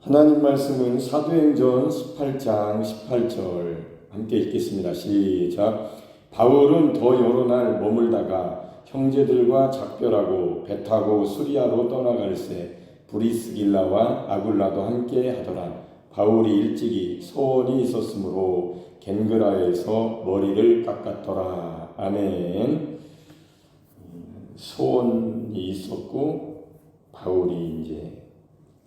하나님 말씀은 사도행전 18장 18절 함께 읽겠습니다. 시작. 바울은 더 여러 날 머물다가 형제들과 작별하고 배 타고 수리아로 떠나갈새 브리스길라와 아굴라도 함께 하더라. 바울이 일찍이 소원이 있었으므로 겐그라에서 머리를 깎았더라. 아멘. 소원이 있었고 바울이 이제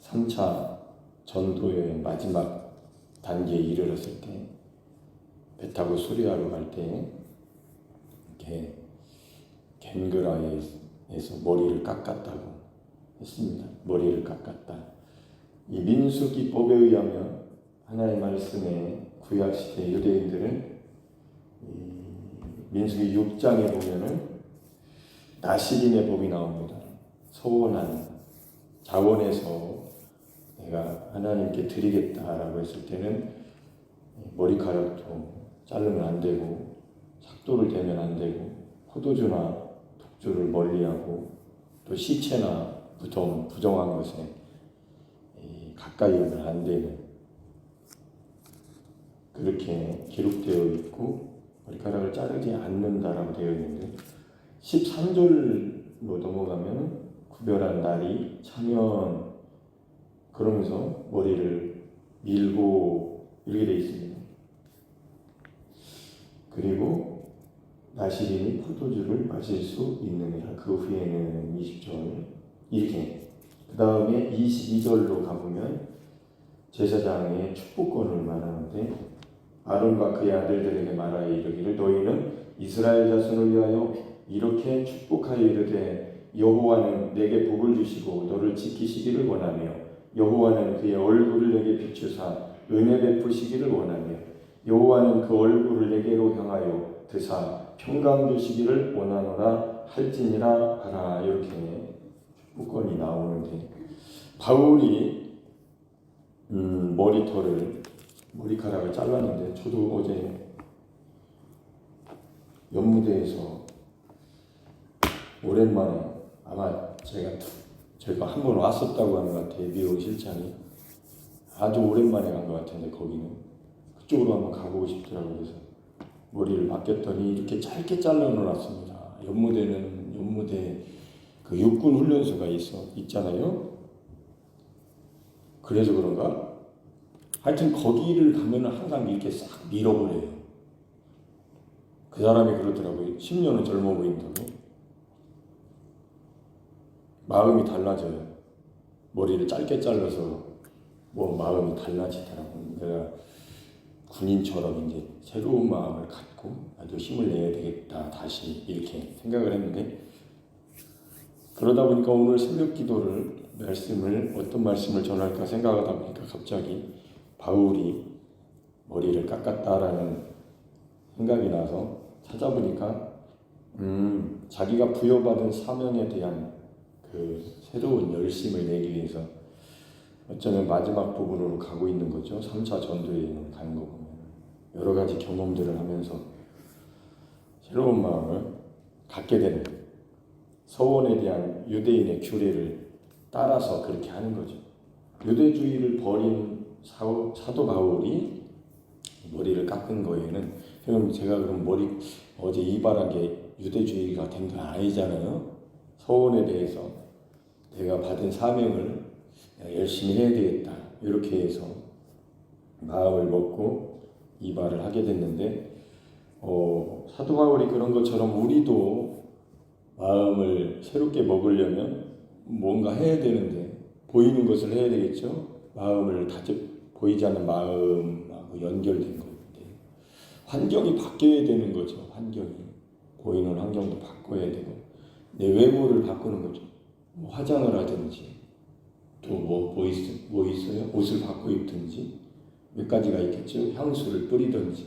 3차 전도의 마지막 단계에 이르렀을 때 배 타고 수리아로 갈 때 이렇게 겐그라에서 머리를 깎았다고 했습니다. 머리를 깎았다. 이 민수기법에 의하면 하나님 말씀에 구약시대 유대인들은 민수기 6장에 보면은 나시린의 법이 나옵니다. 소원한 자원에서 내가 하나님께 드리겠다라고 했을 때는 머리카락도 자르면 안 되고 삭도를 대면 안 되고 포도주나 독주를 멀리하고 또 시체나 부정한 것에 가까이 오면 안 되는 그렇게 기록되어 있고 머리카락을 자르지 않는다라고 되어 있는데 13절로 넘어가면 구별한 날이 차면 그러면서 머리를 밀고 이렇게 되어 있습니다. 그리고 나시린이 포도주를 마실 수 있느니라. 그 후에는 20절 이렇게 그 다음에 22절로 가보면 제사장의 축복권을 말하는데 아론과 그의 아들들에게 말하여 이르기를 너희는 이스라엘 자손을 위하여 이렇게 축복하여 이르되 여호와는 내게 복을 주시고 너를 지키시기를 원하며 여호와는 그의 얼굴을 내게 비추사 은혜 베푸시기를 원하며 여호와는 그 얼굴을 내게로 향하여 드사 평강 주시기를 원하노라 할지니라 하라. 이렇게 축복권이 나오는데 바울이 머리카락을 잘랐는데 저도 어제 연무대에서 오랜만에 아마 제가 한 번 왔었다고 하는 것 같아요. 미국 실장이 아주 오랜만에 간 것 같은데 거기는 그쪽으로 한번 가보고 싶더라고요. 그래서 머리를 맡겼더니 이렇게 짧게 잘라 놓았습니다. 연무대 그 육군 훈련소가 있잖아요. 그래서 그런가? 하여튼 거기를 가면 항상 이렇게 싹 밀어버려요. 그 사람이 그러더라고요. 10년은 젊어 보인다고. 마음이 달라져요. 머리를 짧게 잘라서 마음이 달라지더라고요. 내가 군인처럼 이제 새로운 마음을 갖고 나도 힘을 내야 되겠다 다시 이렇게 생각을 했는데 그러다 보니까 오늘 새벽 기도를 어떤 말씀을 전할까 생각하다 보니까 갑자기 바울이 머리를 깎았다라는 생각이 나서 찾아보니까 자기가 부여받은 사명에 대한 그 새로운 열심을 내기 위해서 어쩌면 마지막 부분으로 가고 있는 거죠. 3차 전도에 가는 거 보면 여러 가지 경험들을 하면서 새로운 마음을 갖게 되는 서원에 대한 유대인의 규례를 따라서 그렇게 하는 거죠. 유대주의를 버린 사도 바울이 머리를 깎은 거에는 그럼 제가 어제 이발한 게 유대주의가 된 건 아니잖아요. 서원에 대해서 내가 받은 사명을 열심히 해야 되겠다 이렇게 해서 마음을 먹고 이발을 하게 됐는데 사도 바울이 그런 것처럼 우리도 마음을 새롭게 먹으려면 뭔가 해야 되는데 보이는 것을 해야 되겠죠. 마음을 보이지 않는 마음하고 연결된 건데 환경이 바뀌어야 되는 거죠. 보이는 환경도 바꿔야 되고 내 외모를 바꾸는 거죠. 화장을 하든지 또 뭐 있어요? 옷을 바꿔 입든지 몇 가지가 있겠죠. 향수를 뿌리든지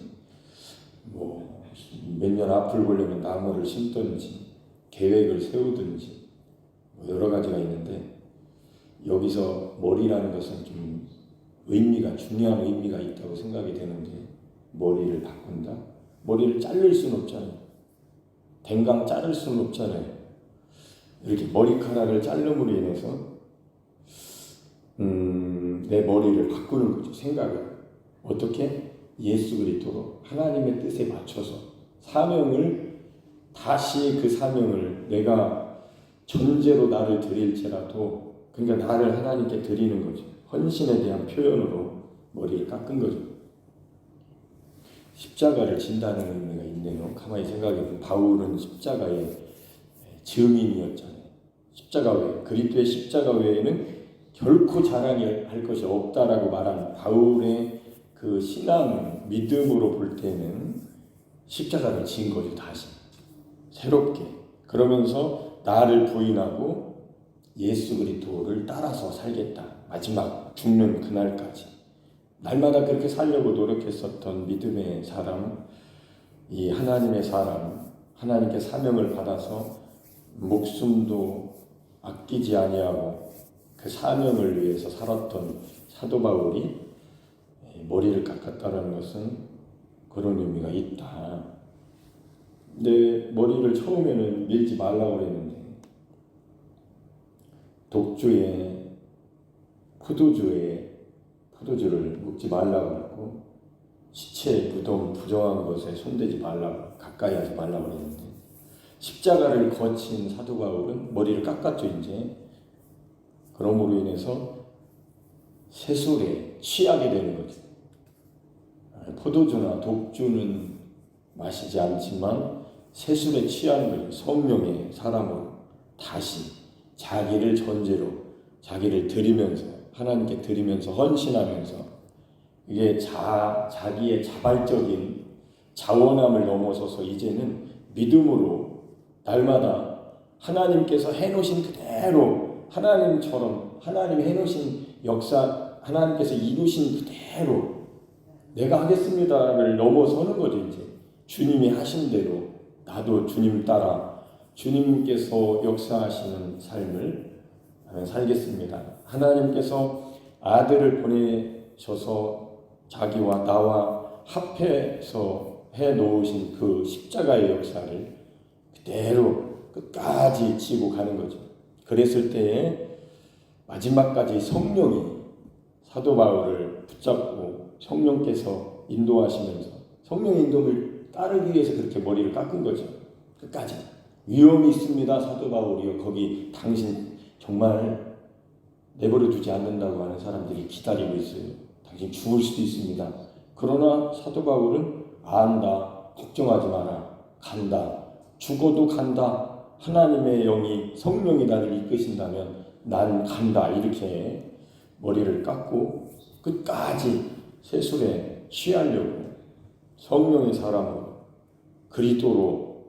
몇 년 앞을 보려면 나무를 심든지 계획을 세우든지 여러 가지가 있는데 여기서 머리라는 것은 좀 중요한 의미가 있다고 생각이 되는데 머리를 바꾼다? 머리를 자를 수는 없잖아요. 댕강 자를 수는 없잖아요. 이렇게 머리카락을 자름으로 인해서 내 머리를 바꾸는 거죠. 생각을. 어떻게? 예수 그리스도로 하나님의 뜻에 맞춰서 사명을 다시 그 사명을 내가 전제로 나를 드릴지라도 그러니까 나를 하나님께 드리는 거죠. 헌신에 대한 표현으로 머리를 깎은 거죠. 십자가를 진다는 의미가 있네요. 가만히 생각해보면 바울은 십자가의 증인이었잖아요. 십자가 외에 그리스도의 십자가 외에는 결코 자랑할 것이 없다라고 말한 바울의 그 신앙 믿음으로 볼 때는 십자가를 진 거죠. 다시 새롭게 그러면서 나를 부인하고 예수 그리스도를 따라서 살겠다. 마지막 죽는 그날까지 날마다 그렇게 살려고 노력했었던 믿음의 사람, 이 하나님의 사람, 하나님께 사명을 받아서 목숨도 아끼지 아니하고 그 사명을 위해서 살았던 사도 바울이 머리를 깎았다는 것은 그런 의미가 있다. 내 머리를 처음에는 밀지 말라고 그랬는데 독주에 포도주를 먹지 말라고 그랬고 시체 무덤 부정한 것에 손대지 말라고 가까이 하지 말라고 그랬는데 십자가를 거친 사도 바울은 머리를 깎았죠. 이제 그러므로 인해서 세술에 취하게 되는 거죠. 포도주나 독주는 마시지 않지만 세술에 취하는 거죠. 성령의 사람으로 다시 자기를 전제로 자기를 드리면서 하나님께 드리면서 헌신하면서 이게 자기의 자발적인 자원함을 넘어서서 이제는 믿음으로 날마다 하나님께서 해놓으신 그대로 하나님처럼 하나님이 해놓으신 역사 하나님께서 이루신 그대로 내가 하겠습니다를 넘어서는 거죠. 이제 주님이 하신 대로 나도 주님 따라 주님께서 역사하시는 삶을 살겠습니다. 하나님께서 아들을 보내셔서 자기와 나와 합해서 해놓으신 그 십자가의 역사를 그대로 끝까지 지고 가는 거죠. 그랬을 때에 마지막까지 성령이 사도 바울을 붙잡고 성령께서 인도하시면서 성령의 인도를 따르기 위해서 그렇게 머리를 깎은 거죠. 끝까지. 위험이 있습니다. 사도 바울이요. 거기 당신 정말 내버려 두지 않는다고 하는 사람들이 기다리고 있어요. 당신 죽을 수도 있습니다. 그러나 사도 바울은 안다. 걱정하지 마라. 간다. 죽어도 간다. 하나님의 영이 성령이 나를 이끄신다면 난 간다. 이렇게 머리를 깎고 끝까지 세술에 취하려고 성령의 사람으로 그리스도로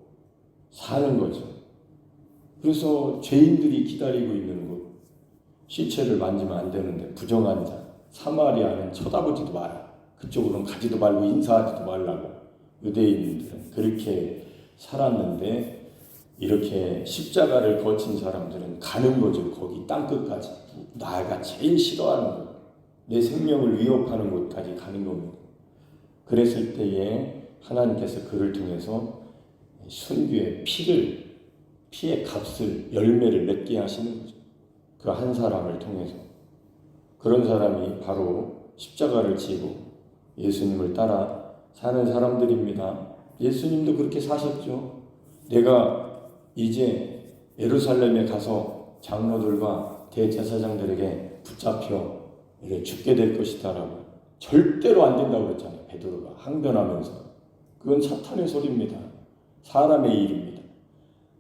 사는 거죠. 그래서 죄인들이 기다리고 있는 곳 시체를 만지면 안 되는데 부정한 자 사마리아는 쳐다보지도 마라. 그쪽으로는 가지도 말고 인사하지도 말라고 유대인들은 그렇게 살았는데 이렇게 십자가를 거친 사람들은 가는 거죠. 거기 땅끝까지 나가 제일 싫어하는 곳 내 생명을 위협하는 곳까지 가는 겁니다. 그랬을 때에 하나님께서 그를 통해서 순교의 피의 값을 열매를 맺게 하시는 거죠. 그 한 사람을 통해서 그런 사람이 바로 십자가를 지고 예수님을 따라 사는 사람들입니다. 예수님도 그렇게 사셨죠. 내가 이제 예루살렘에 가서 장로들과 대제사장들에게 붙잡혀 이렇게 죽게 될 것이다라고 절대로 안 된다고 그랬잖아요. 베드로가 항변하면서 그건 사탄의 소리입니다. 사람의 일입니다.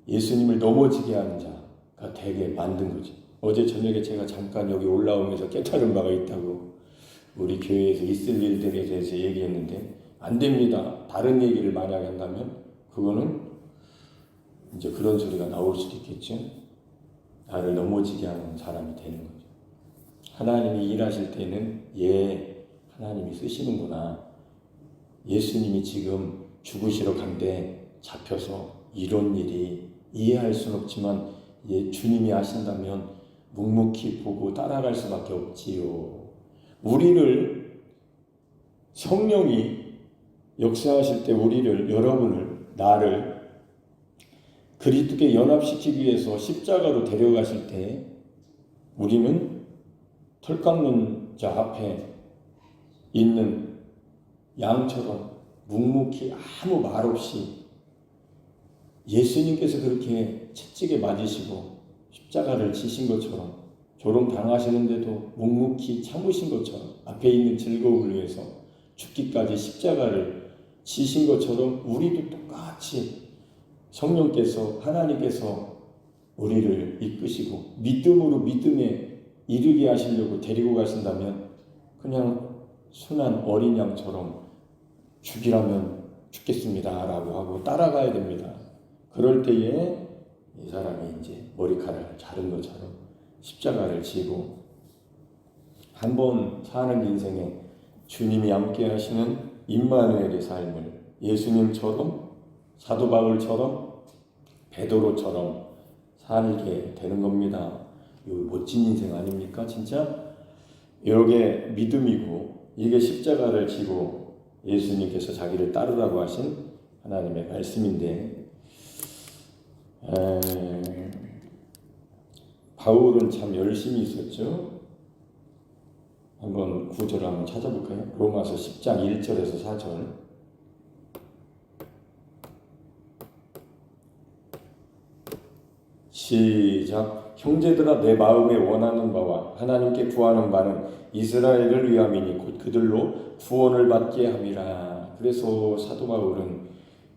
예수님을 넘어지게 하는 자가 되게 만든 거죠. 어제 저녁에 제가 잠깐 여기 올라오면서 깨달은 바가 있다고 우리 교회에서 있을 일들에 대해서 얘기했는데 안 됩니다. 다른 얘기를 만약에 한다면 그거는 이제 그런 소리가 나올 수도 있겠죠. 나를 넘어지게 하는 사람이 되는 거죠. 하나님이 일하실 때는 하나님이 쓰시는구나. 예수님이 지금 죽으시러 간데 잡혀서 이런 일이 이해할 수는 없지만 주님이 하신다면 묵묵히 보고 따라갈 수밖에 없지요. 우리를 성령이 역사하실 때 우리를 여러분을 나를 그리스도께 연합시키기 위해서 십자가로 데려가실 때 우리는 털 깎는 자 앞에 있는 양처럼 묵묵히 아무 말 없이 예수님께서 그렇게 채찍에 맞으시고 십자가를 지신 것처럼 조롱 당하시는데도 묵묵히 참으신 것처럼 앞에 있는 즐거움을 위해서 죽기까지 십자가를 지신 것처럼 우리도 똑같이 성령께서 하나님께서 우리를 이끄시고 믿음으로 믿음에 이르게 하시려고 데리고 가신다면 그냥 순한 어린 양처럼 죽이라면 죽겠습니다 라고 하고 따라가야 됩니다. 그럴 때에 이 사람이 이제 머리카락을 자른 것처럼 십자가를 지고 한번 사는 인생에 주님이 함께 하시는 임마누엘의 삶을 예수님처럼 사도 바울처럼 베드로처럼 살게 되는 겁니다. 이 멋진 인생 아닙니까? 진짜 이게 믿음이고 이게 십자가를 지고 예수님께서 자기를 따르라고 하신 하나님의 말씀인데 바울은 참 열심히 있었죠. 한번 구절을 한번 찾아볼까요? 로마서 10장 1절에서 4절. 시작. 형제들아 내 마음에 원하는 바와 하나님께 구하는 바는 이스라엘을 위함이니 곧 그들로 구원을 받게 함이라. 그래서 사도 바울은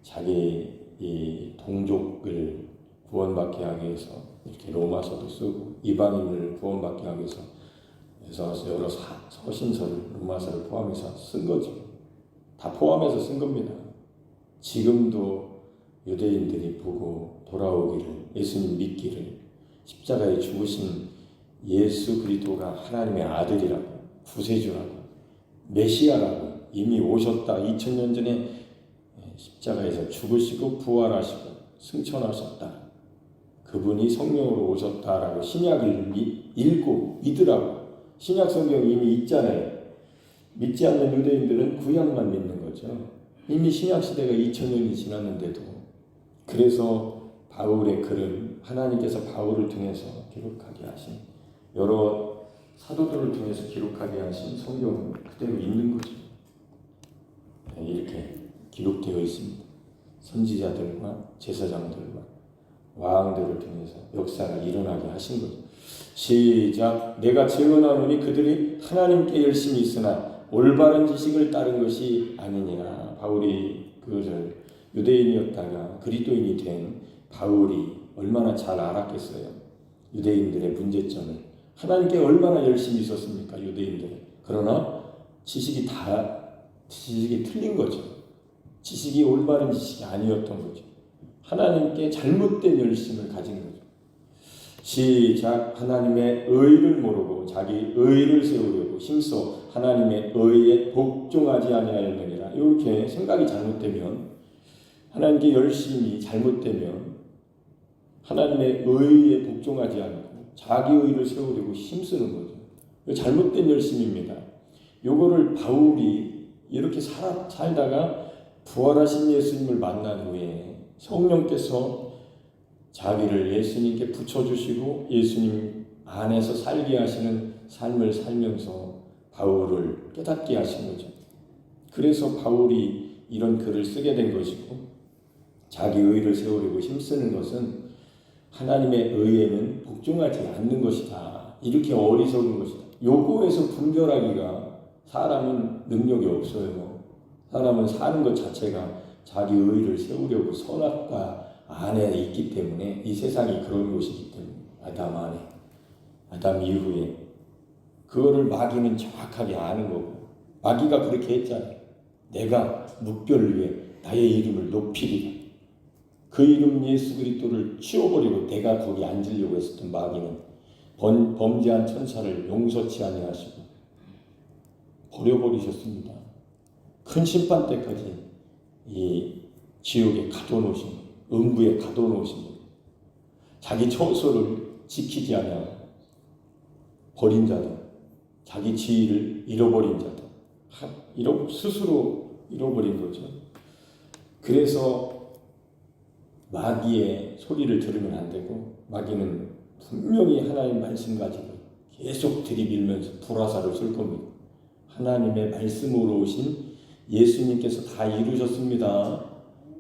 자기 이 동족을 구원받게 하기 위해서 이렇게 로마서도 쓰고 이방인을 구원받게 하기 위해서 그래서 여러 서신서를 로마서를 포함해서 쓴 거죠. 다 포함해서 쓴 겁니다. 지금도 유대인들이 보고 돌아오기를 예수님 믿기를 십자가에 죽으신 예수 그리스도가 하나님의 아들이라고 구세주라고 메시아라고 이미 오셨다. 2000년 전에 십자가에서 죽으시고 부활하시고 승천하셨다. 그분이 성령으로 오셨다라고 신약을 읽고 믿으라고. 신약 성경 이미 있잖아요. 믿지 않는 유대인들은 구약만 믿는 거죠. 이미 신약 시대가 2000년이 지났는데도. 그래서 바울의 글은 하나님께서 바울을 통해서 기록하게 하신 여러 사도들을 통해서 기록하게 하신 성경을 그대로 읽는 거죠. 이렇게 기록되어 있습니다. 선지자들과 제사장들과 왕들을 통해서 역사가 일어나게 하신 거죠. 시작. 내가 증언하노니 그들이 하나님께 열심히 있으나 올바른 지식을 따른 것이 아니니라. 바울이 그것을 유대인이었다가 그리스도인이 된 바울이 얼마나 잘 알았겠어요. 유대인들의 문제점을. 하나님께 얼마나 열심히 있었습니까? 유대인들. 그러나 지식이 틀린 거죠. 지식이 올바른 지식이 아니었던 거죠. 하나님께 잘못된 열심을 가진 거죠. 시작. 하나님의 의를 모르고 자기 의를 세우려고 힘써 하나님의 의에 복종하지 아니하였느니라. 이렇게 생각이 잘못되면 하나님께 열심히 잘못되면 하나님의 의에 복종하지 않고 자기 의를 세우려고 힘쓰는 거죠. 잘못된 열심입니다. 요거를 바울이 이렇게 살다가 부활하신 예수님을 만난 후에 성령께서 자기를 예수님께 붙여주시고 예수님 안에서 살게 하시는 삶을 살면서 바울을 깨닫게 하신 거죠. 그래서 바울이 이런 글을 쓰게 된 것이고 자기 의를 세우려고 힘쓰는 것은 하나님의 의에는 복종하지 않는 것이다. 이렇게 어리석은 것이다. 요거에서 분별하기가 사람은 능력이 없어요. 사람은 사는 것 자체가 자기 의를 세우려고 선악과 안에 있기 때문에 이 세상이 그런 곳이기 때문에 아담 안에 아담 이후에 그거를 마귀는 정확하게 아는 거고 마귀가 그렇게 했잖아요. 내가 묵별을 위해 나의 이름을 높이리라. 그 이름 예수 그리스도를 치워버리고 내가 거기 앉으려고 했었던 마귀는 범죄한 천사를 용서치 아니하시고 버려버리셨습니다. 큰 심판 때까지 이 지옥에 가둬놓으신 거예요. 음부에 가둬놓으신 거예요. 자기 처소를 지키지 않아 버린 자들, 자기 지위를 잃어버린 자들, 스스로 잃어버린 거죠. 그래서 마귀의 소리를 들으면 안 되고 마귀는 분명히 하나님 말씀 가지고 계속 들이밀면서 불화살을 쏠 겁니다. 하나님의 말씀으로 오신 예수님께서 다 이루셨습니다.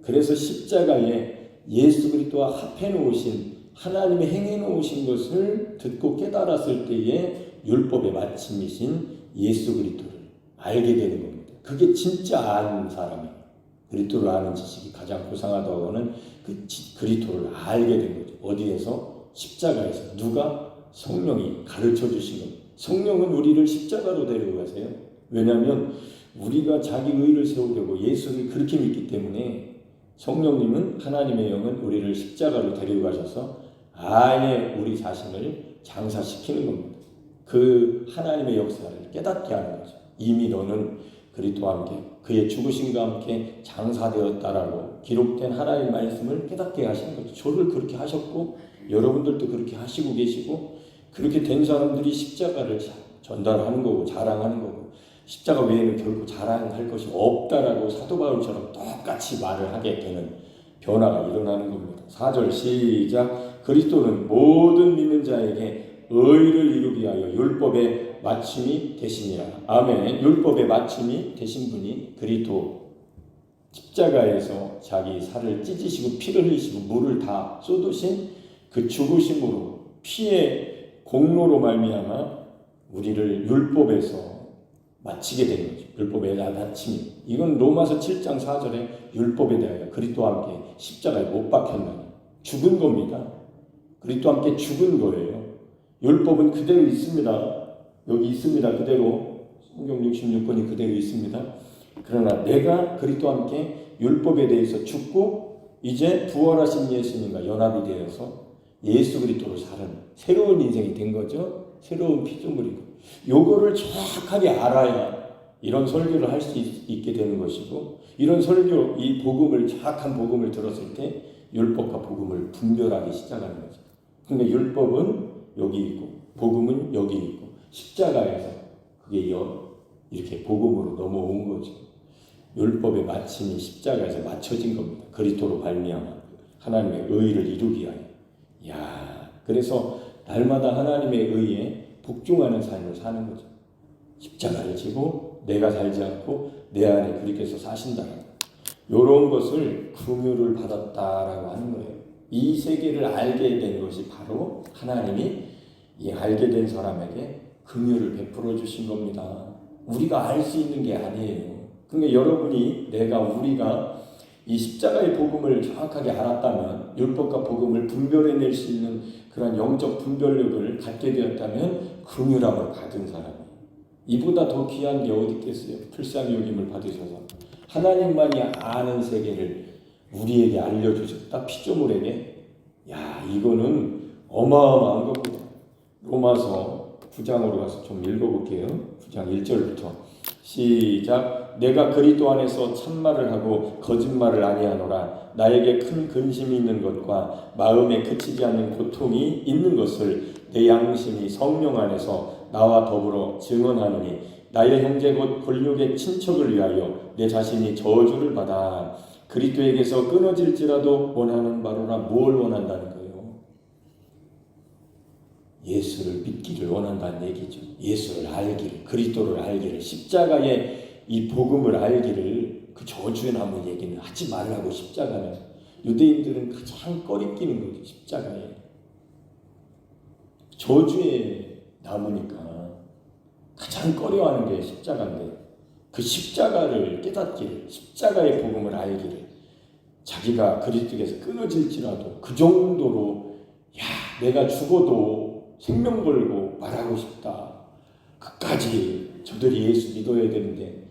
그래서 십자가에 예수 그리스도와 합해 놓으신 하나님의 행해 놓으신 것을 듣고 깨달았을 때에 율법의 마침이신 예수 그리스도를 알게 되는 겁니다. 그게 진짜 아는 사람이에요. 그리스도를 아는 지식이 가장 고상하다고 하는 그 그리스도를 알게 된 거죠. 어디에서? 십자가에서. 누가? 성령이 가르쳐 주신 겁니다. 성령은 우리를 십자가로 데려가세요. 왜냐하면 우리가 자기 의를 세우려고 예수를 그렇게 믿기 때문에 성령님은 하나님의 영은 우리를 십자가로 데려가셔서 아예 우리 자신을 장사시키는 겁니다. 그 하나님의 역사를 깨닫게 하는 거죠. 이미 너는 그리스도와 함께 그의 죽으심과 함께 장사되었다라고 기록된 하나님의 말씀을 깨닫게 하시는 거죠. 저를 그렇게 하셨고 여러분들도 그렇게 하시고 계시고 그렇게 된 사람들이 십자가를 전달하는 거고 자랑하는 거고 십자가 외에는 결코 자랑할 것이 없다라고 사도 바울처럼 똑같이 말을 하게 되는 변화가 일어나는 겁니다. 4절 시작. 그리스도는 모든 믿는 자에게 의를 이루기 위하여 율법의 마침이 되시니라. 아멘. 율법의 마침이 되신 분이 그리스도 십자가에서 자기 살을 찢으시고 피를 흘리시고 물을 다 쏟으신 그 죽으심으로 피의 공로로 말미암아 우리를 율법에서 마치게 된 거죠. 율법의 마침이. 이건 로마서 7장 4절에 율법에 대하여 그리스도와 함께 십자가에 못 박혔나니 죽은 겁니다. 그리스도와 함께 죽은 거예요. 율법은 그대로 있습니다. 여기 있습니다. 그대로 성경 66권이 그대로 있습니다. 그러나 내가 그리스도와 함께 율법에 대해서 죽고 이제 부활하신 예수님과 연합이 되어서 예수 그리스도로 사는 새로운 인생이 된 거죠. 새로운 피조물이고 요거를 정확하게 알아야 이런 설교를 할 수 있게 되는 것이고 이런 설교, 이 복음을 정확한 복음을 들었을 때 율법과 복음을 분별하기 시작하는 거죠. 근데 율법은 여기 있고 복음은 여기 있고 십자가에서 그게 이렇게 복음으로 넘어온 거죠. 율법의 마침이 십자가에서 맞춰진 겁니다. 그리스도로 발미암아 하나님의 의를 이루기 위하여. 그래서 날마다 하나님의 의에 복종하는 삶을 사는 거죠. 십자가를 지고 내가 살지 않고 내 안에 그리스도께서 사신다는 이런 것을 긍휼을 받았다라고 하는 거예요. 이 세계를 알게 된 것이 바로 하나님이 이 알게 된 사람에게 긍휼을 베풀어 주신 겁니다. 우리가 알 수 있는 게 아니에요. 그러니까 여러분이 우리가 이 십자가의 복음을 정확하게 알았다면 율법과 복음을 분별해낼 수 있는 그런 영적 분별력을 갖게 되었다면 긍휼함을 받은 사람이에요. 이보다 더 귀한 게 어디 있겠어요? 불쌍히 여김을 받으셔서 하나님만이 아는 세계를 우리에게 알려주셨다. 피조물에게. 이거는 어마어마한 겁니다. 로마서 9장으로 가서 좀 읽어볼게요. 9장 1절부터 시작. 내가 그리스도 안에서 참말을 하고 거짓말을 아니하노라. 나에게 큰 근심이 있는 것과 마음에 그치지 않는 고통이 있는 것을 내 양심이 성령 안에서 나와 더불어 증언하노니 나의 형제 곧 권력의 친척을 위하여 내 자신이 저주를 받아 그리스도에게서 끊어질지라도 원하는 바로라. 뭘 원한다는 거예요? 예수를 믿기를 원한다는 얘기죠. 예수를 알기를, 그리스도를 알기를, 십자가의 이 복음을 알기를. 그 저주에 남은 얘기는 하지 말라고. 십자가는 유대인들은 가장 꺼리끼는 거죠. 십자가에 저주에 남으니까 가장 꺼려하는 게 십자가인데 그 십자가를 깨닫기를, 십자가의 복음을 알기를, 자기가 그리스도께서 끊어질지라도 그 정도로 내가 죽어도 생명 걸고 말하고 싶다. 끝까지 저들이 예수 믿어야 되는데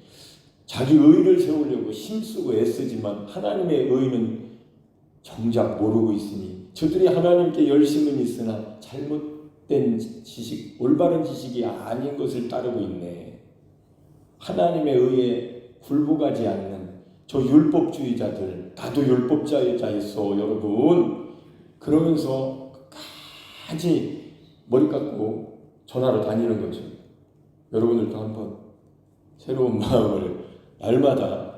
자기 의를 세우려고 힘쓰고 애쓰지만 하나님의 의는 정작 모르고 있으니 저들이 하나님께 열심은 있으나 잘못된 지식, 올바른 지식이 아닌 것을 따르고 있네. 하나님의 의에 굴복하지 않는 저 율법주의자들, 나도 율법자였어 여러분. 그러면서 끝까지 머리 깎고 전하러 다니는 거죠. 여러분들도 한번 새로운 마음을 날마다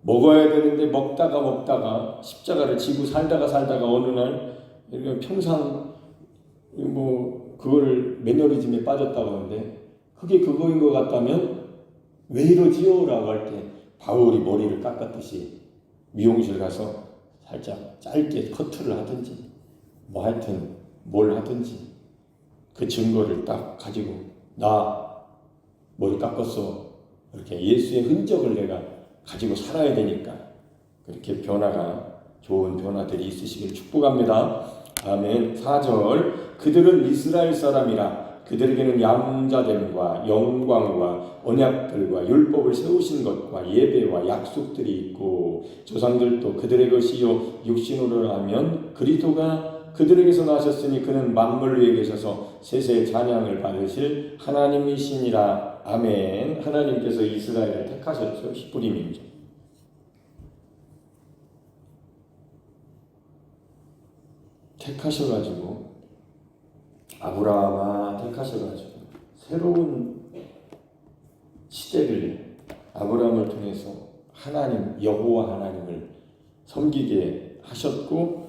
먹어야 되는데 먹다가 십자가를 지고 살다가 어느 날 평상 그걸 매너리즘에 빠졌다고 하는데 그게 그거인 것 같다면 왜 이러지요? 라고 할 때 바울이 머리를 깎았듯이 미용실 가서 살짝 짧게 커트를 하든지 뭐 하여튼 뭘 하든지 그 증거를 딱 가지고 나 머리 깎았어. 이렇게 예수의 흔적을 내가 가지고 살아야 되니까 그렇게 변화가 좋은 변화들이 있으시길 축복합니다. 아멘. 4절 그들은 이스라엘 사람이라 그들에게는 양자됨과 영광과 언약들과 율법을 세우신 것과 예배와 약속들이 있고 조상들도 그들의 것이요 육신으로 하면 그리스도가 그들에게서 나셨으니 그는 만물 위에 계셔서 세세 찬양을 받으실 하나님이시니라. 아멘. 하나님께서 이스라엘을 택하셨죠. 히브리 민족. 택하셔가지고 아브라함아 택하셔가지고 새로운 시대를 아브라함을 통해서 하나님 여호와 하나님을 섬기게 하셨고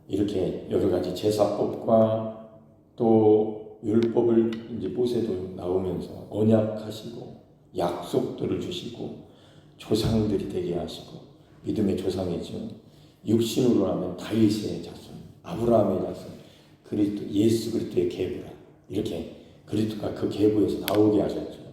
이렇게 여러 가지 제사법과 또 율법을 이제 모세도 나오면서 언약하시고 약속들을 주시고 조상들이 되게 하시고 믿음의 조상이죠. 육신으로 하면 다윗의 자손, 아브라함의 자손, 그리스도 예수 그리스도의 계보라 이렇게 그리스도가 그 계보에서 나오게 하셨죠.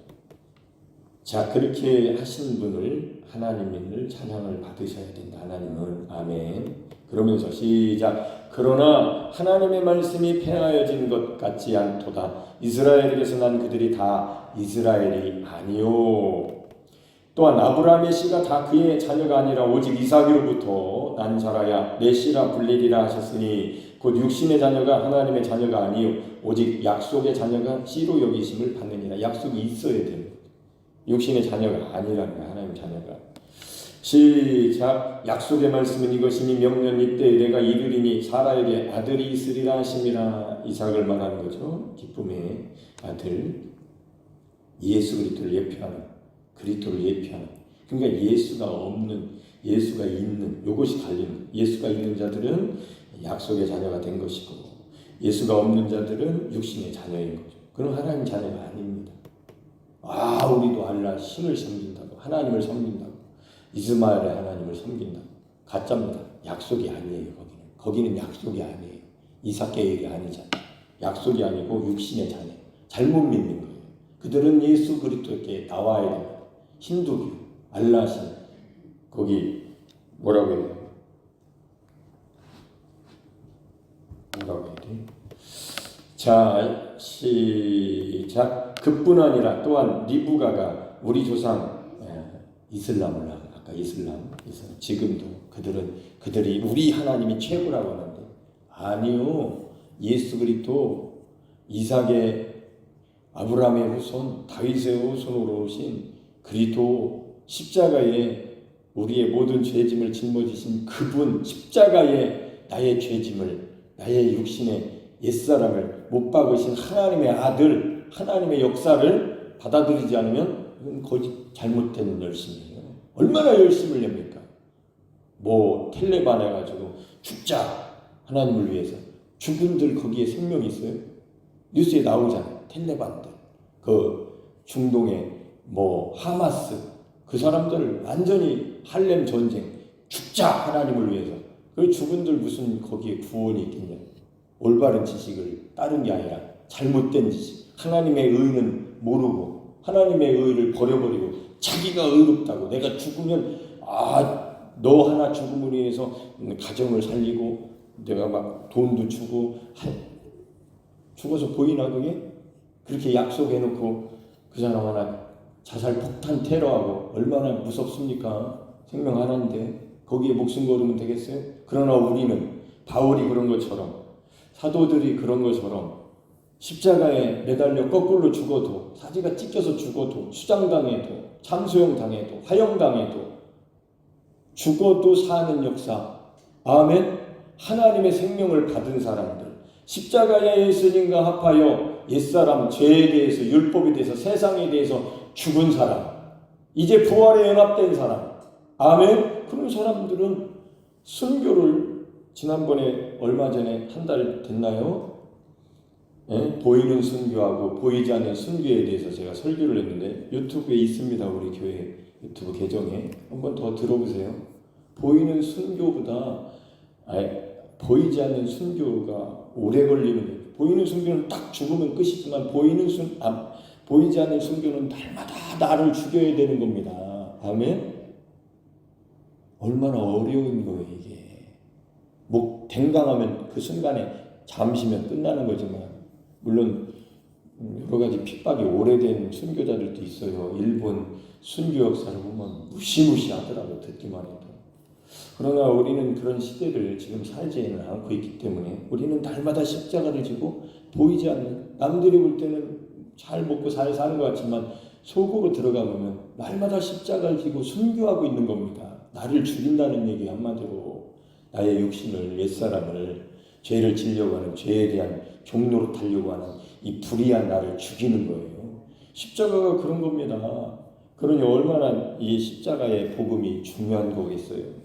자 그렇게 하신 분을 하나님을 찬양을 받으셔야 된다. 하나님은 아멘. 그러면서 시작. 그러나 하나님의 말씀이 폐하여진 것 같지 않도다. 이스라엘에게서 난 그들이 다 이스라엘이 아니요. 또한 아브라함의 씨가 다 그의 자녀가 아니라 오직 이삭으로부터 난 자라야 내 씨라 불리리라 하셨으니 곧 육신의 자녀가 하나님의 자녀가 아니요 오직 약속의 자녀가 씨로 여기심을 받느니라. 약속이 있어야 됩니다. 육신의 자녀가 아니라는 거야. 하나님의 자녀가. 시작. 약속의 말씀은 이것이니 명년 이때에 내가 이르리니 사라에게 아들이 있으리라 하심이라. 이삭을 말하는 거죠. 기쁨의 아들 예수 그리스도를 예표하는 그리스도를 예표하는. 그러니까 예수가 없는 예수가 있는 요것이 갈리는. 예수가 있는 자들은 약속의 자녀가 된 것이고 예수가 없는 자들은 육신의 자녀인 거죠. 그럼 하나님 자녀가 아닙니다. 우리도 알라 신을 섬긴다고 하나님을 섬긴다고 이스마엘의 하나님을 섬긴다고 가짜입니다. 약속이 아니에요. 거기는 약속이 아니에요. 이삭 계획이 아니잖아요. 약속이 아니고 육신의 자녀 잘못 믿는 거예요. 그들은 예수 그리스도께 나와야 됩니다. 힌두교 알라신 거기 뭐라고 해요? 뭐라고 해야 돼? 자 시작. 그뿐 아니라 또한 리브가가 우리 조상 이슬람을 아까 이슬람 지금도 그들이 우리 하나님이 최고라고 하는데 아니요. 예수 그리스도 이삭의 아브라함의 후손 다윗의 후손으로 오신 그리스도 십자가에 우리의 모든 죄짐을 짊어지신 그분 십자가에 나의 죄짐을 나의 육신의 옛사람을 못 박으신 하나님의 아들 하나님의 역사를 받아들이지 않으면 이건 거짓 잘못된 열심이에요. 얼마나 열심을 냅니까? 뭐 텔레반 해가지고 죽자 하나님을 위해서 죽은들 거기에 생명이 있어요? 뉴스에 나오잖아요. 텔레반들 그 중동에 뭐 하마스 그 사람들 완전히 할렘 전쟁 죽자 하나님을 위해서 그 죽은들 무슨 거기에 구원이 있겠냐. 올바른 지식을 따른 게 아니라 잘못된 지식 하나님의 의는 모르고 하나님의 의를 버려버리고 자기가 의롭다고 내가 죽으면 너 하나 죽음으로 인해서 가정을 살리고 내가 막 돈도 주고 죽어서 보이나 그게? 그렇게 약속해놓고 그 사람 하나 자살 폭탄 테러하고 얼마나 무섭습니까? 생명 하나인데 거기에 목숨 걸으면 되겠어요? 그러나 우리는 바울이 그런 것처럼 사도들이 그런 것처럼 십자가에 매달려 거꾸로 죽어도 사지가 찢겨서 죽어도 수장당해도 참수형 당해도 화형당해도 죽어도 사는 역사 아멘. 하나님의 생명을 받은 사람들 십자가에 예수님과 합하여 옛사람 죄에 대해서 율법에 대해서 세상에 대해서 죽은 사람 이제 부활에 연합된 사람 아멘. 그런 사람들은 순교를 지난번에 얼마 전에 한 달 됐나요? 예? 보이는 순교하고 보이지 않는 순교에 대해서 제가 설교를 했는데 유튜브에 있습니다. 우리 교회 유튜브 계정에 한번 더 들어보세요. 보이는 순교보다 보이지 않는 순교가 오래 걸리는 거예요. 보이는 순교는 딱 죽으면 끝이지만 보이지 않는 순교는 날마다 나를 죽여야 되는 겁니다. 아멘? 얼마나 어려운 거예요 이게. 댕강하면 그 순간에 잠시면 끝나는 거지만 물론 여러 가지 핍박이 오래된 순교자들도 있어요. 일본 순교 역사를 보면 무시무시하더라고 듣기만 해도. 그러나 우리는 그런 시대를 지금 살지는 않고 있기 때문에 우리는 날마다 십자가를 지고 보이지 않는, 남들이 볼 때는 잘 먹고 잘 사는 것 같지만 속으로 들어가 보면 날마다 십자가를 지고 순교하고 있는 겁니다. 나를 죽인다는 얘기 한마디로 나의 육신을, 옛사람을, 죄를 지려고 하는, 죄에 대한 종로로 타려고 하는 이 불의한 나를 죽이는 거예요. 십자가가 그런 겁니다. 그러니 얼마나 이 십자가의 복음이 중요한 거겠어요.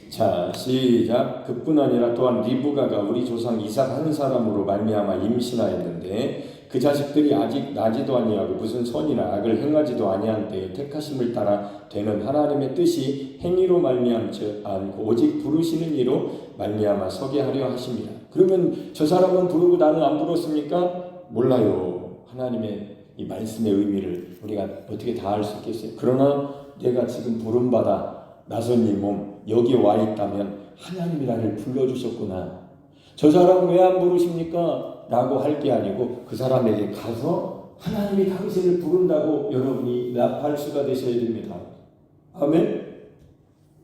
자, 시작. 그뿐 아니라 또한 리브가가 우리 조상 이삭 한 사람으로 말미암아 임신하였는데 그 자식들이 아직 나지도 아니하고 무슨 선이나 악을 행하지도 아니한 때에 택하심을 따라 되는 하나님의 뜻이 행위로 말미암지 않고 오직 부르시는 이로 말미암아 서게 하려 하십니다. 그러면 저 사람은 부르고 나는 안 부르었습니까? 몰라요. 하나님의 이 말씀의 의미를 우리가 어떻게 다 알 수 있겠어요? 그러나 내가 지금 부름받아 나선 이 몸 여기 와 있다면 하나님이 나를 불러주셨구나. 저 사람 왜 안 부르십니까? 라고 할 게 아니고 그 사람에게 가서 하나님이 당신을 부른다고 여러분이 납할 수가 되셔야 됩니다. 아멘?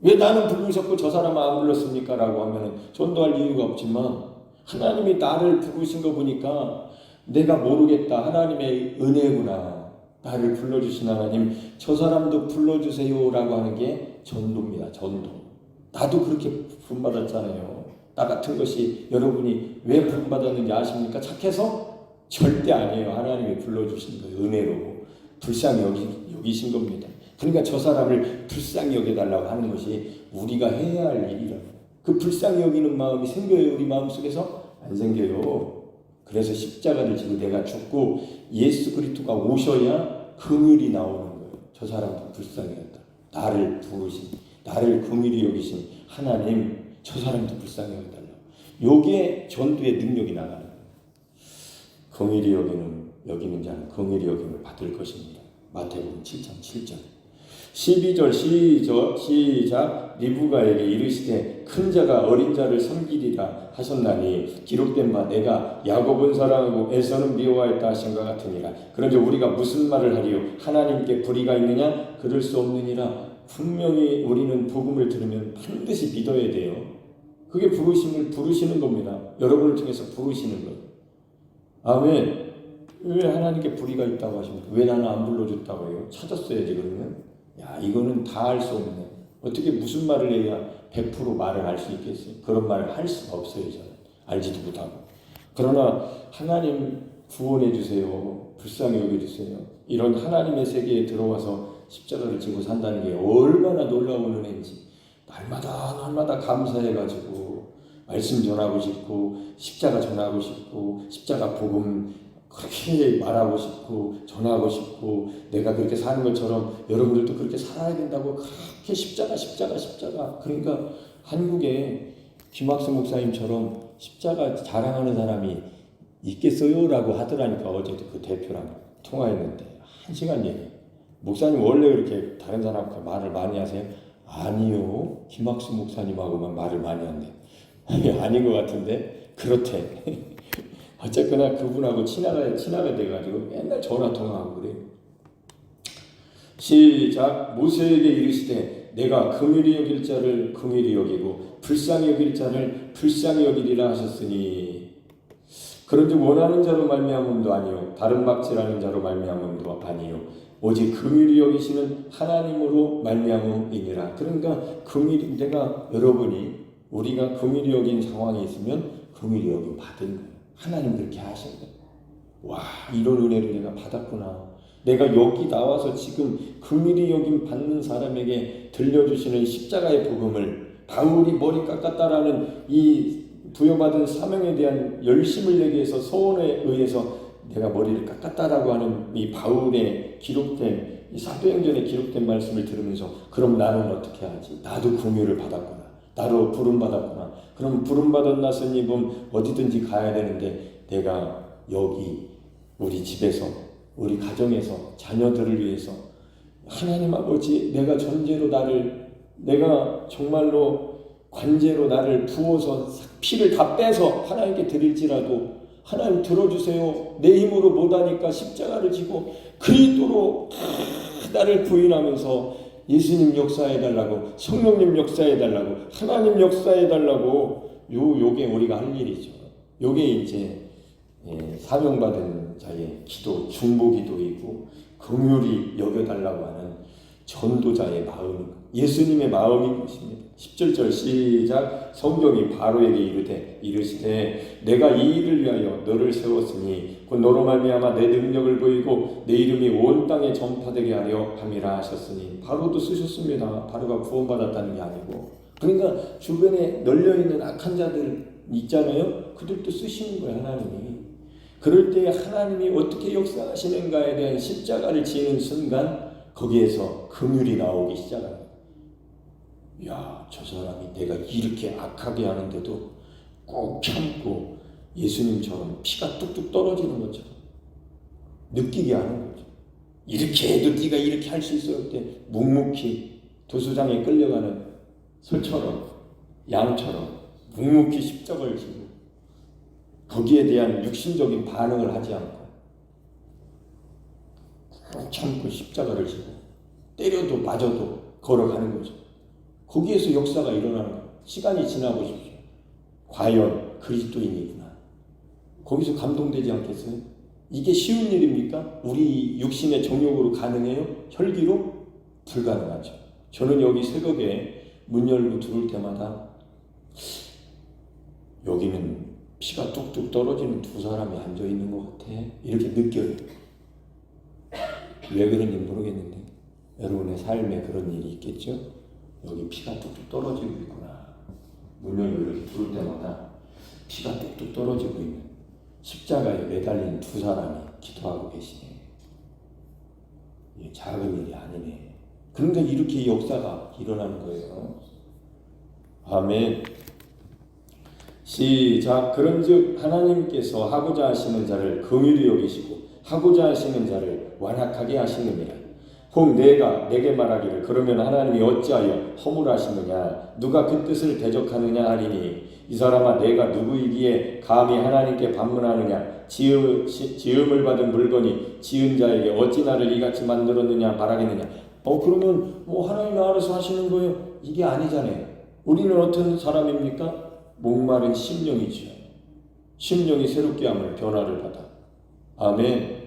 왜 나는 부르셨고 저 사람은 안 불렀습니까? 라고 하면 전도할 이유가 없지만 하나님이 나를 부르신 거 보니까 내가 모르겠다. 하나님의 은혜구나. 나를 불러주신 하나님, 저 사람도 불러주세요 라고 하는 게 전도입니다. 전도. 나도 그렇게 부름받았잖아요. 나 같은 것이 여러분이 왜 부름받았는지 아십니까? 착해서? 절대 아니에요. 하나님이 불러주신 거예요. 은혜로. 불쌍히 여기신 겁니다. 그러니까 저 사람을 불쌍히 여겨달라고 하는 것이 우리가 해야 할 일이라고. 그 불쌍히 여기는 마음이 생겨요. 우리 마음속에서? 안 생겨요. 그래서 십자가를 지고 내가 죽고 예수 그리스도가 오셔야 긍휼이 나오는 거예요. 저 사람도 불쌍히 여겼다. 나를 부르신, 나를 긍휼히 여기신 하나님, 저 사람도 불쌍히 여겨달라고. 요게 전도의 능력이 나가는 거예요. 긍휼히 여기는 자는 긍휼히 여김을 받을 것입니다. 마태복음 7장 7절. 12절 시작. 리브가에게 이르시되 큰 자가 어린 자를 섬기리라 하셨나니 기록된 바 내가 야곱은 사랑하고 에서는 미워하였다 하신 것 같으니라. 그런데 우리가 무슨 말을 하리요? 하나님께 불의가 있느냐? 그럴 수 없느니라. 분명히 우리는 복음을 들으면 반드시 믿어야 돼요. 그게 부르시는 겁니다. 여러분을 통해서 부르시는 거예요. 아멘. 왜 하나님께 불의가 있다고 하십니까? 왜 나는 안 불러줬다고 해요? 찾았어야지 그러면. 야, 이거는 다 할 수 없네. 어떻게 무슨 말을 해야 100% 말을 할 수 있겠어요? 그런 말을 할 수가 없어요. 저는 알지도 못하고. 그러나 하나님 구원해 주세요. 불쌍히 여겨주세요. 이런 하나님의 세계에 들어와서 십자가를 지고 산다는 게 얼마나 놀라운 은혜인지 날마다 감사해가지고 말씀 전하고 싶고 십자가 전하고 싶고 십자가 복음 그렇게 말하고 싶고 전하고 싶고 내가 그렇게 사는 것처럼 여러분들도 그렇게 살아야 된다고 그렇게 십자가. 그러니까 한국에 김학수 목사님처럼 십자가 자랑하는 사람이 있겠어요? 라고 하더라니까. 어제도 그 대표랑 통화했는데 1시간 얘기. 목사님 원래 그렇게 다른 사람과 말을 많이 하세요? 아니요. 김학수 목사님하고만 말을 많이 한대. 아닌 것 같은데 그렇대. 어쨌거나 그분하고 친하게 돼가지고 맨날 전화통화하고 그래요. 시작. 모세에게 이르시되 내가 긍휼히 여길 자를 긍휼히 여기고 불쌍히 여길 자를 불쌍히 여기리라 하셨으니 그런즉 원하는 자로 말미암음도 아니요 다른 막질하는 자로 말미암음도 아니요 오직 긍휼히 여기시는 하나님으로 말미암음이니라. 그러니까 우리가 긍휼히 여긴 상황에 있으면 긍휼히 여김 받은 거예요. 하나님 그렇게 하신 거예요. 와, 이런 은혜를 내가 받았구나. 내가 여기 나와서 지금 긍휼히 여김 받는 사람에게 들려주시는 십자가의 복음을 바울이 머리 깎았다라는 이 부여받은 사명에 대한 열심을 내기 위해서 소원에 의해서 내가 머리를 깎았다라고 하는 이 바울의 기록된 이 사도행전에 기록된 말씀을 들으면서 그럼 나는 어떻게 하지? 나도 긍휼을 받았구나. 나도 부름받았구나. 그럼 부름받은 나스님은 어디든지 가야 되는데 내가 여기 우리 집에서 우리 가정에서 자녀들을 위해서 하나님 아버지 내가 전제로 내가 정말로 관제로 나를 부어서 피를 다 빼서 하나님께 드릴지라도 하나님 들어주세요. 내 힘으로 못하니까 십자가를 지고 그리스도로 나를 부인하면서 예수님 역사해달라고, 성령님 역사해달라고, 하나님 역사해달라고, 요게 우리가 할 일이죠. 요게 이제 사명받은 자의 기도, 중보기도이고 긍휼히 여겨달라고 하는 전도자의 마음, 예수님의 마음인 것입니다. 17절 시작. 성경이 바로에게 이르시되 내가 이 일을 위하여 너를 세웠으니 곧 너로 말미암아 내 능력을 보이고 내 이름이 온 땅에 전파되게 하려 함이라 하셨으니 바로도 쓰셨습니다. 바로가 구원받았다는 게 아니고 그러니까 주변에 널려있는 악한 자들 있잖아요. 그들도 쓰시는 거예요. 하나님이. 그럴 때 하나님이 어떻게 역사하시는가에 대한 십자가를 지는 순간 거기에서 긍휼이 나오기 시작합니다. 야, 저 사람이 내가 이렇게 악하게 하는데도 꼭 참고 예수님처럼 피가 뚝뚝 떨어지는 것처럼 느끼게 하는 거죠. 이렇게 해도 네가 이렇게 할 수 있어. 그때 묵묵히 도수장에 끌려가는 소처럼 양처럼 묵묵히 십자가를 지고 거기에 대한 육신적인 반응을 하지 않고 꼭 참고 십자가를 지고 때려도 맞아도 걸어가는 거죠. 거기에서 역사가 일어나는 거예요. 시간이 지나보십시오. 과연 그리스도인이구나. 거기서 감동되지 않겠어요? 이게 쉬운 일입니까? 우리 육신의 정욕으로 가능해요? 혈기로? 불가능하죠. 저는 여기 새벽에 문 열고 들어올 때마다 여기는 피가 뚝뚝 떨어지는 두 사람이 앉아있는 것 같아. 이렇게 느껴요. 왜 그런지 모르겠는데 여러분의 삶에 그런 일이 있겠죠? 여기 피가 뚝뚝 떨어지고 있구나. 문 열고 이렇게 들어올 때마다 피가 뚝뚝 떨어지고 있는 십자가에 매달린 두 사람이 기도하고 계시네. 이게 작은 일이 아니네. 그런데 이렇게 역사가 일어나는 거예요. 아멘. 시작. 그런즉 하나님께서 하고자 하시는 자를 긍휼히 여기시고 하고자 하시는 자를 완악하게 하시느니라. 혹 내가 내게 말하기를 그러면 하나님이 어찌하여 허물하시느냐 누가 그 뜻을 대적하느냐 하리니 이 사람아 내가 누구이기에 감히 하나님께 반문하느냐 지음을 받은 물건이 지은 자에게 어찌 나를 이같이 만들었느냐 말하겠느냐. 그러면 하나님이 알아서 하시는 거예요. 이게 아니잖아요. 우리는 어떤 사람입니까? 목마른 심령이지요. 심령이 새롭게 함을 변화를 받아. 아멘.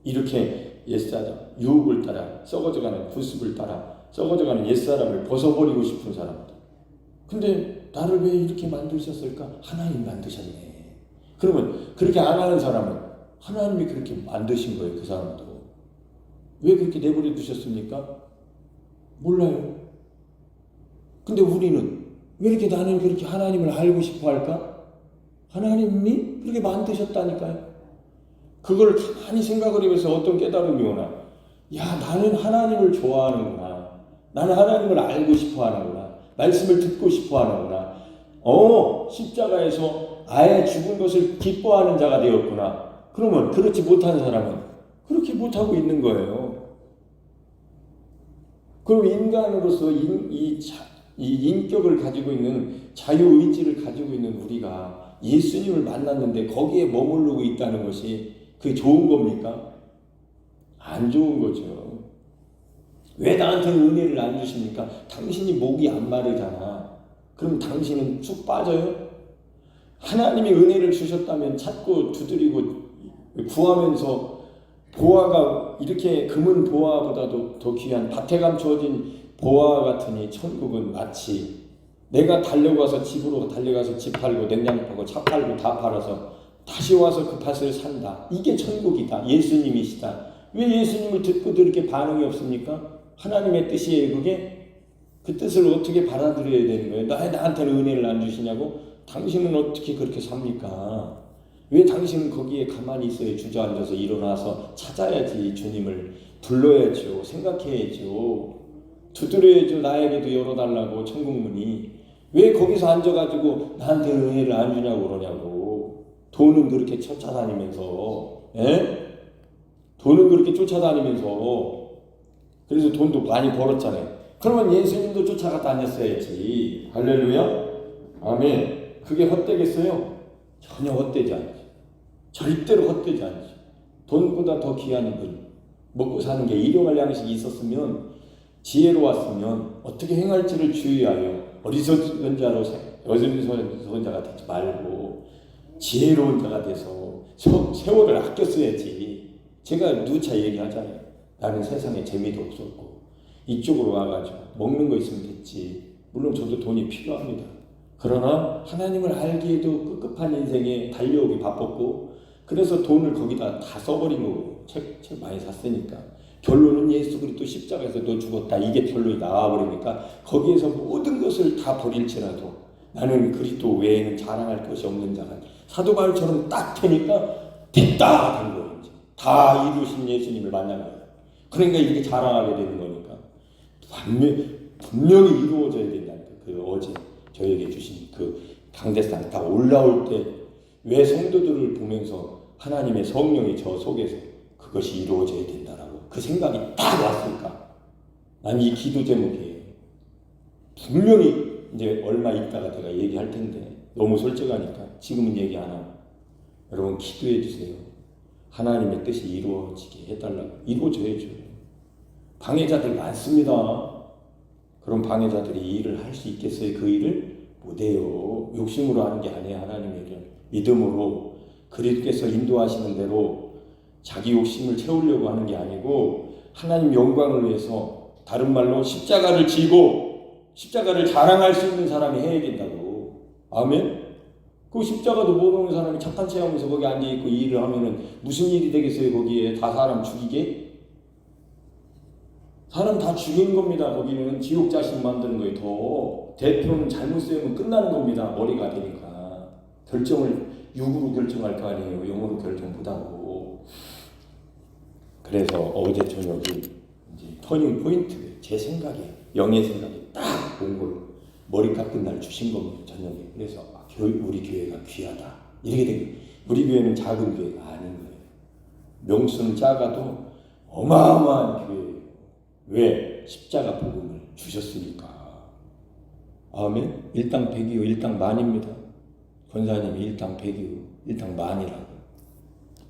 이렇게 옛사람, 유혹을 따라 썩어져가는 구습을 따라 썩어져가는 옛사람을 벗어버리고 싶은 사람들. 근데 나를 왜 이렇게 만드셨을까? 하나님 만드셨네. 그러면 그렇게 안 하는 사람은 하나님이 그렇게 만드신 거예요. 그 사람도. 왜 그렇게 내버려 두셨습니까? 몰라요. 근데 우리는 왜 이렇게 나는 그렇게 하나님을 알고 싶어 할까? 하나님이 그렇게 만드셨다니까요. 그걸 가만히 생각을 해보면서 어떤 깨달음이 오나? 야, 나는 하나님을 좋아하는구나. 나는 하나님을 알고 싶어 하는구나. 말씀을 듣고 싶어 하는구나. 십자가에서 아예 죽은 것을 기뻐하는 자가 되었구나. 그러면 그렇지 못한 사람은 그렇게 못하고 있는 거예요. 그럼 인간으로서 이 인격을 가지고 있는 자유의지를 가지고 있는 우리가 예수님을 만났는데 거기에 머무르고 있다는 것이 그게 좋은 겁니까? 안 좋은 거죠. 왜 나한테는 은혜를 안 주십니까? 당신이 목이 안 마르잖아. 그럼 당신은 쑥 빠져요? 하나님이 은혜를 주셨다면 찾고 두드리고 구하면서 보화가 이렇게 금은 보화보다도 더 귀한 밭에 감추어진 보화 같으니 천국은 마치 내가 달려가서 집으로 달려가서 집 팔고 냉장고 팔고 차 팔고 다 팔아서 다시 와서 그 밭을 산다. 이게 천국이다. 예수님이시다. 왜 예수님을 듣고도 이렇게 반응이 없습니까? 하나님의 뜻이에요. 그게 그 뜻을 어떻게 받아들여야 되는 거예요? 나한테는 은혜를 안 주시냐고? 당신은 어떻게 그렇게 삽니까? 왜 당신은 거기에 가만히 있어요? 주저앉아서 일어나서 찾아야지. 주님을 불러야죠. 생각해야죠. 두드려야죠. 나에게도 열어달라고 천국문이. 왜 거기서 앉아가지고 나한테 은혜를 안 주냐고 그러냐고. 돈은 그렇게 쫓아다니면서, 예? 돈은 그렇게 쫓아다니면서, 그래서 돈도 많이 벌었잖아요. 그러면 예수님도 쫓아가 다녔어야지. 할렐루야. 아멘. 그게 헛되겠어요? 전혀 헛되지 않죠. 절대로 헛되지 않죠. 돈보다 더 귀한 분, 먹고 사는 게 일용할 양식이 있었으면, 지혜로웠으면 어떻게 행할지를 주의하여 어리석은 자로 어리석은 자가 되지 말고 지혜로운 자가 돼서 세월을 아껴 써야지. 제가 누차 얘기하잖아요. 나는 세상에 재미도 없었고 이쪽으로 와가지고 먹는 거 있으면 됐지. 물론 저도 돈이 필요합니다. 그러나 하나님을 알기에도 급급한 인생에 달려오기 바빴고, 그래서 돈을 거기다 다 써버린 거고, 책 많이 샀으니까. 결론은 예수 그리스도 십자가에서 너 죽었다, 이게 결론이 나와버리니까 거기에서 모든 것을 다 버릴지라도 나는 그리스도 외에는 자랑할 것이 없는 자가, 사도 바울처럼 딱 되니까 됐다 된 거예요. 이제 다 이루신 예수님을 만난 거예요. 그러니까 이렇게 자랑하게 되는 거니까 분명히 이루어져야 된다는 거예요. 그 어제 저에게 주신 그 강대상 다 올라올 때 왜 성도들을 보면서 하나님의 성령이 저 속에서 그것이 이루어져야 된다라고 그 생각이 딱 왔을까? 난 이 기도 제목이에요. 분명히 이제 얼마 있다가 제가 얘기할 텐데 너무 솔직하니까 지금은 얘기 안 하고, 여러분 기도해 주세요. 하나님의 뜻이 이루어지게 해달라고. 이루어져야죠. 방해자들 많습니다. 그런 방해자들이 이 일을 할 수 있겠어요? 그 일을 못해요. 욕심으로 하는 게 아니에요. 하나님의 일을 믿음으로 그리스도께서 인도하시는 대로 자기 욕심을 채우려고 하는 게 아니고 하나님 영광을 위해서, 다른 말로 십자가를 지고 십자가를 자랑할 수 있는 사람이 해야 된다고. 아멘? 그 십자가도 모르는 사람이 착한 체 하면서 거기 앉아있고 이 일을 하면은 무슨 일이 되겠어요? 거기에 다 사람 죽이게? 사람 다 죽이는 겁니다. 거기는 지옥 자신 만드는 거예요. 더 대표는 잘못 세우면 끝나는 겁니다. 머리가 되니까. 결정을 육으로 결정할 거 아니에요. 영으로 결정 못하고. 그래서 어제 저녁에 이제 터닝 포인트, 제 생각에, 영의 생각이 딱 온 걸 머리 깎은 날 주신 겁니다. 저녁에. 그래서 우리 교회가 귀하다. 이렇게 된 거예요. 우리 교회는 작은 교회가 아닌 거예요. 명수는 작아도 어마어마한 교회예요. 왜? 십자가 복음을 주셨으니까. 아멘. 일당 백이요, 일당 만입니다. 권사님이 일당 백이요, 일당 만이라고.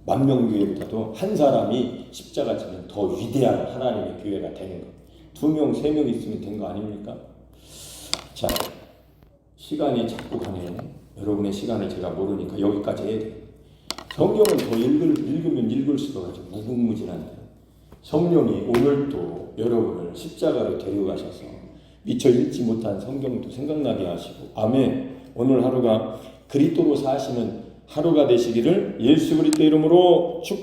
만명교회보다도 한 사람이 십자가 지면 더 위대한 하나님의 교회가 되는 거. 2명, 3명 있으면 된 거 아닙니까? 자, 시간이 자꾸 가네. 여러분의 시간을 제가 모르니까 여기까지 해야 돼요. 성경을 더 읽으면 읽을수록 아주 무궁무진한데, 성령이 오늘도 여러분을 십자가로 데려가셔서 미처 읽지 못한 성경도 생각나게 하시고, 아멘. 오늘 하루가 그리스도로 사시는 하루가 되시기를 예수 그리스도 이름으로 축복.